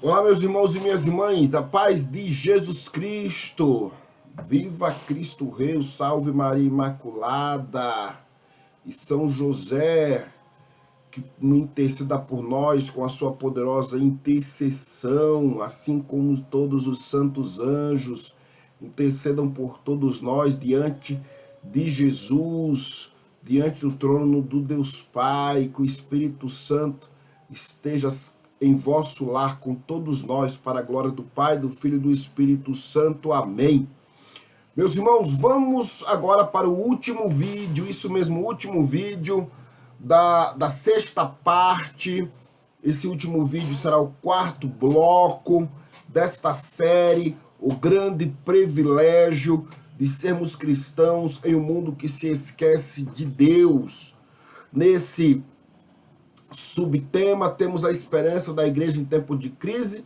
Olá, meus irmãos e minhas irmãs, a paz de Jesus Cristo. Viva Cristo Rei, salve Maria Imaculada e São José, que interceda por nós com a sua poderosa intercessão, assim como todos os santos anjos intercedam por todos nós diante de Jesus, diante do trono do Deus Pai, que o Espírito Santo esteja em vosso lar com todos nós, para a glória do Pai, do Filho e do Espírito Santo. Amém. Meus irmãos, vamos agora para o último vídeo, isso mesmo, o último vídeo da sexta parte. Esse último vídeo será o quarto bloco desta série, o grande privilégio de sermos cristãos em um mundo que se esquece de Deus. Nesse subtema temos a esperança da igreja em tempo de crise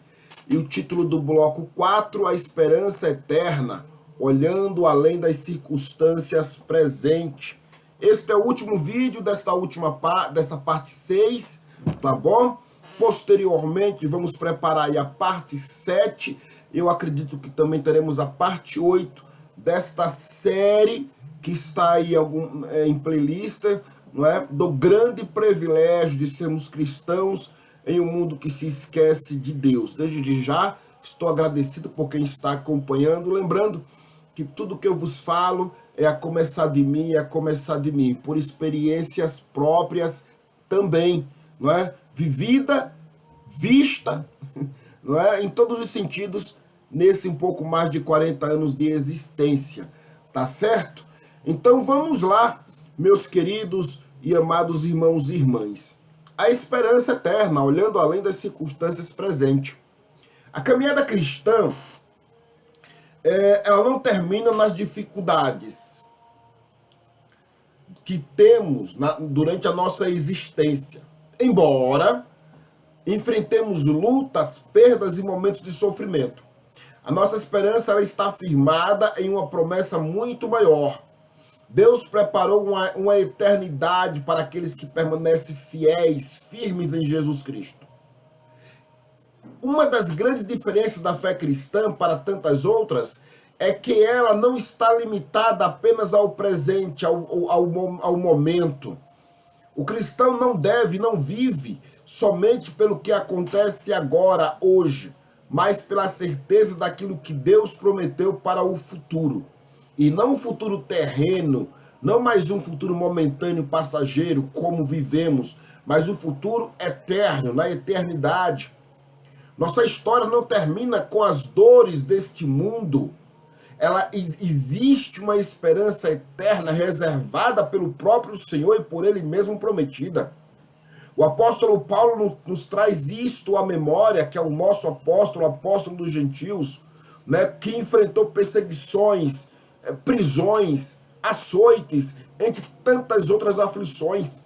e o título do bloco 4, a esperança eterna, olhando além das circunstâncias presentes. Este é o último vídeo dessa parte 6, tá bom? Posteriormente vamos preparar aí a parte 7, eu acredito que também teremos a parte 8 desta série, que está aí em playlist, não é? Do grande privilégio de sermos cristãos em um mundo que se esquece de Deus. Desde já estou agradecido por quem está acompanhando, lembrando que tudo que eu vos falo é a começar de mim, por experiências próprias também, não é? Vivida, vista, não é? Em todos os sentidos, nesse um pouco mais de 40 anos de existência, tá certo? Então vamos lá, meus queridos e amados irmãos e irmãs. A esperança eterna, olhando além das circunstâncias presentes. A caminhada cristã, ela não termina nas dificuldades que temos durante a nossa existência. Embora enfrentemos lutas, perdas e momentos de sofrimento, a nossa esperança ela está firmada em uma promessa muito maior. Deus preparou uma eternidade para aqueles que permanecem fiéis, firmes em Jesus Cristo. Uma das grandes diferenças da fé cristã para tantas outras é que ela não está limitada apenas ao presente, ao momento. O cristão não vive somente pelo que acontece agora, hoje, mas pela certeza daquilo que Deus prometeu para o futuro. E não um futuro terreno, não mais um futuro momentâneo, passageiro, como vivemos, mas um futuro eterno, na eternidade. Nossa história não termina com as dores deste mundo. Existe uma esperança eterna reservada pelo próprio Senhor e por Ele mesmo prometida. O apóstolo Paulo nos traz isto à memória, que é o nosso apóstolo dos gentios, né, que enfrentou perseguições, prisões, açoites, entre tantas outras aflições.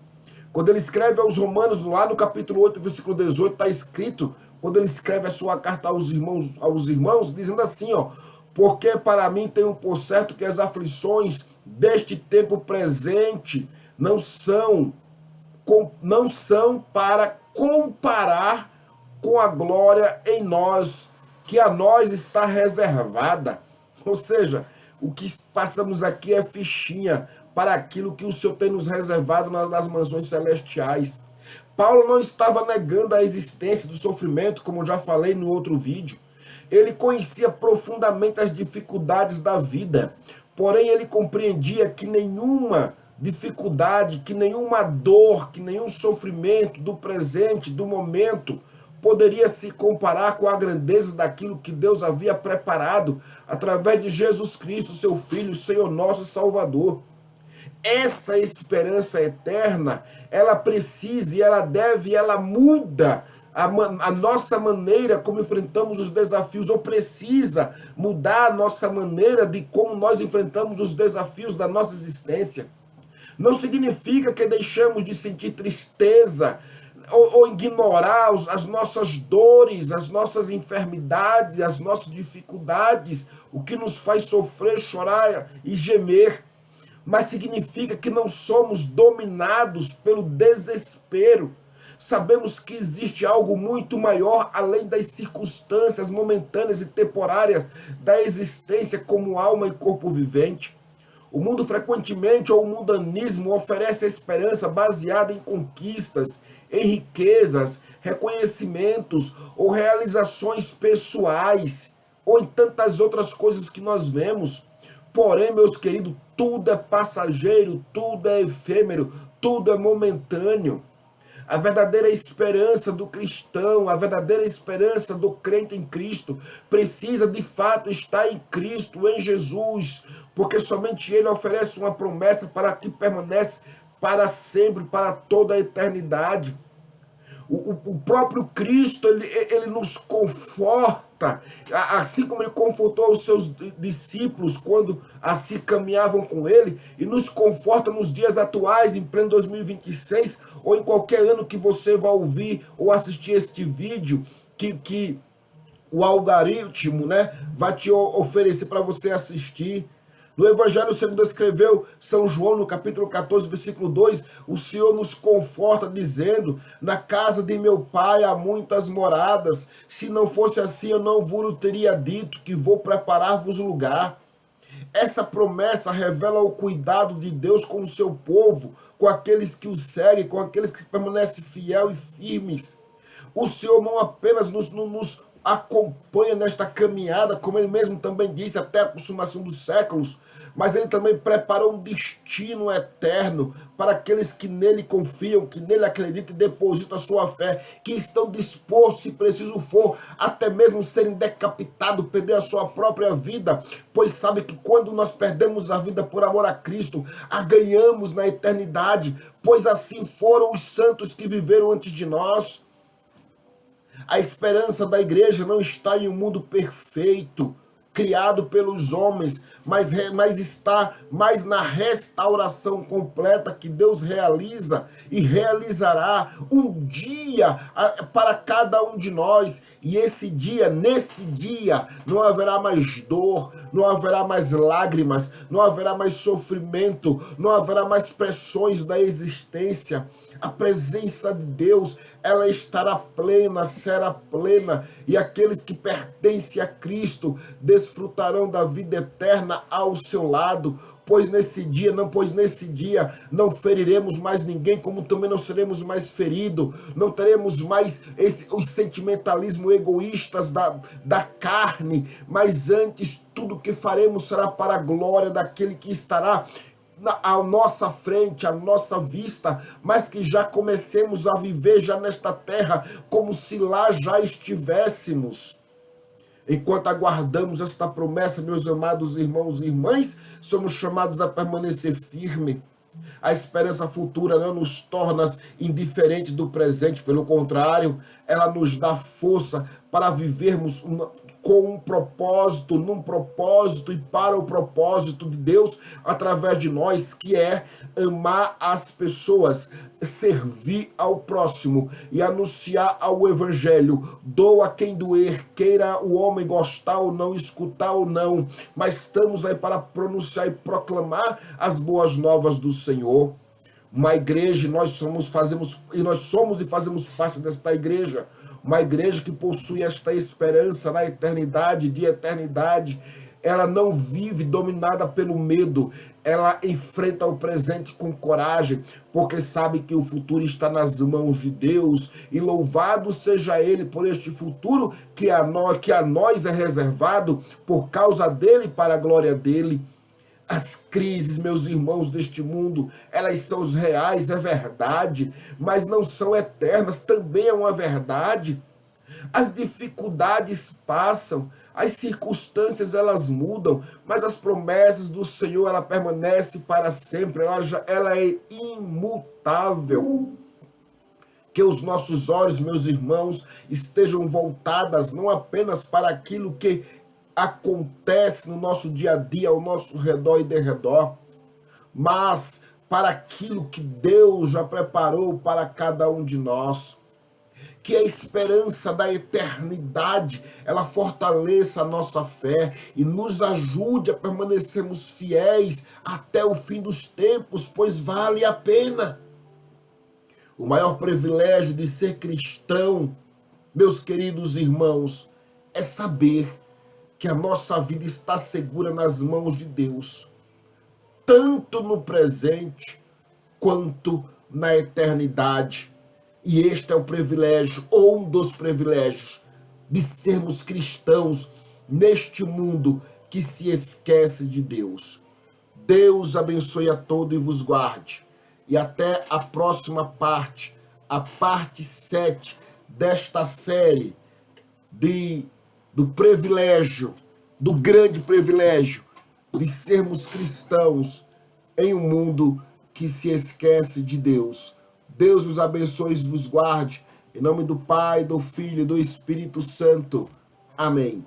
Quando ele escreve aos Romanos, lá no capítulo 8, versículo 18, está escrito, quando ele escreve a sua carta aos irmãos, dizendo assim, ó, porque para mim tenho por certo que as aflições deste tempo presente não são para comparar com a glória em nós, que a nós está reservada. Ou seja, o que passamos aqui é fichinha para aquilo que o Senhor tem nos reservado nas mansões celestiais. Paulo não estava negando a existência do sofrimento, como eu já falei no outro vídeo. Ele conhecia profundamente as dificuldades da vida, porém ele compreendia que nenhuma dificuldade, que nenhuma dor, que nenhum sofrimento do presente, do momento, poderia se comparar com a grandeza daquilo que Deus havia preparado através de Jesus Cristo, seu Filho, Senhor nosso Salvador. Essa esperança eterna, ela precisa e ela deve, ela muda a nossa maneira como enfrentamos os desafios, ou precisa mudar a nossa maneira de como nós enfrentamos os desafios da nossa existência. Não significa que deixamos de sentir tristeza ou ignorar as nossas dores, as nossas enfermidades, as nossas dificuldades, o que nos faz sofrer, chorar e gemer. Mas significa que não somos dominados pelo desespero. Sabemos que existe algo muito maior além das circunstâncias momentâneas e temporárias da existência como alma e corpo vivente. O mundo frequentemente, ou o mundanismo, oferece a esperança baseada em conquistas, em riquezas, reconhecimentos ou realizações pessoais, ou em tantas outras coisas que nós vemos. Porém, meus queridos, tudo é passageiro, tudo é efêmero, tudo é momentâneo. A verdadeira esperança do cristão, a verdadeira esperança do crente em Cristo, precisa de fato estar em Cristo, em Jesus, porque somente Ele oferece uma promessa para que permanece para sempre, para toda a eternidade. O próprio Cristo, ele nos conforta, assim como ele confortou os seus discípulos quando assim caminhavam com ele, e nos conforta nos dias atuais, em pleno 2026, ou em qualquer ano que você vá ouvir ou assistir este vídeo, que o algoritmo, né, vai te oferecer para você assistir. No Evangelho segundo escreveu São João, no capítulo 14, versículo 2, o Senhor nos conforta dizendo, na casa de meu Pai há muitas moradas, se não fosse assim eu não vos teria dito que vou preparar-vos lugar. Essa promessa revela o cuidado de Deus com o seu povo, com aqueles que o seguem, com aqueles que permanecem fiel e firmes. O Senhor não apenas nos acompanha nesta caminhada, como ele mesmo também disse, até a consumação dos séculos, mas ele também preparou um destino eterno para aqueles que nele confiam, que nele acreditam e depositam a sua fé, que estão dispostos, se preciso for, até mesmo serem decapitados, perder a sua própria vida, pois sabe que quando nós perdemos a vida por amor a Cristo, a ganhamos na eternidade, pois assim foram os santos que viveram antes de nós. A esperança da igreja não está em um mundo perfeito, criado pelos homens, mas está mais na restauração completa que Deus realiza e realizará um dia para cada um de nós. E esse dia, nesse dia, não haverá mais dor, não haverá mais lágrimas, não haverá mais sofrimento, não haverá mais pressões da existência. A presença de Deus, ela estará plena, será plena, e aqueles que pertencem a Cristo desfrutarão da vida eterna ao seu lado, pois nesse dia não feriremos mais ninguém, como também não seremos mais feridos, não teremos mais os sentimentalismos egoístas da carne, mas antes tudo que faremos será para a glória daquele que estará à nossa frente, à nossa vista, mas que já comecemos a viver já nesta terra como se lá já estivéssemos. Enquanto aguardamos esta promessa, meus amados irmãos e irmãs, somos chamados a permanecer firme. A esperança futura não nos torna indiferentes do presente, pelo contrário, ela nos dá força para vivermos com um propósito, num propósito e para o propósito de Deus através de nós, que é amar as pessoas, servir ao próximo e anunciar ao evangelho. Doa quem doer, queira o homem gostar ou não, escutar ou não, mas estamos aí para pronunciar e proclamar as boas novas do Senhor. Uma igreja, nós somos e fazemos parte desta igreja, uma igreja que possui esta esperança na eternidade, de eternidade. Ela não vive dominada pelo medo, ela enfrenta o presente com coragem, porque sabe que o futuro está nas mãos de Deus, e louvado seja Ele por este futuro que a nós é reservado, por causa dEle e para a glória dEle. As crises, meus irmãos, deste mundo, elas são reais, é verdade, mas não são eternas, também é uma verdade. As dificuldades passam, as circunstâncias elas mudam, mas as promessas do Senhor, ela permanece para sempre, ela é imutável. Que os nossos olhos, meus irmãos, estejam voltadas não apenas para aquilo que acontece no nosso dia a dia, ao nosso redor e derredor, mas para aquilo que Deus já preparou para cada um de nós. Que a esperança da eternidade, ela fortaleça a nossa fé e nos ajude a permanecermos fiéis até o fim dos tempos, pois vale a pena. O maior privilégio de ser cristão, meus queridos irmãos, é saber que a nossa vida está segura nas mãos de Deus, tanto no presente quanto na eternidade. E este é o privilégio, ou um dos privilégios, de sermos cristãos neste mundo que se esquece de Deus. Deus abençoe a todos e vos guarde. E até a próxima parte, a parte 7 desta série do privilégio, do grande privilégio de sermos cristãos em um mundo que se esquece de Deus. Deus vos abençoe e vos guarde. Em nome do Pai, do Filho e do Espírito Santo. Amém.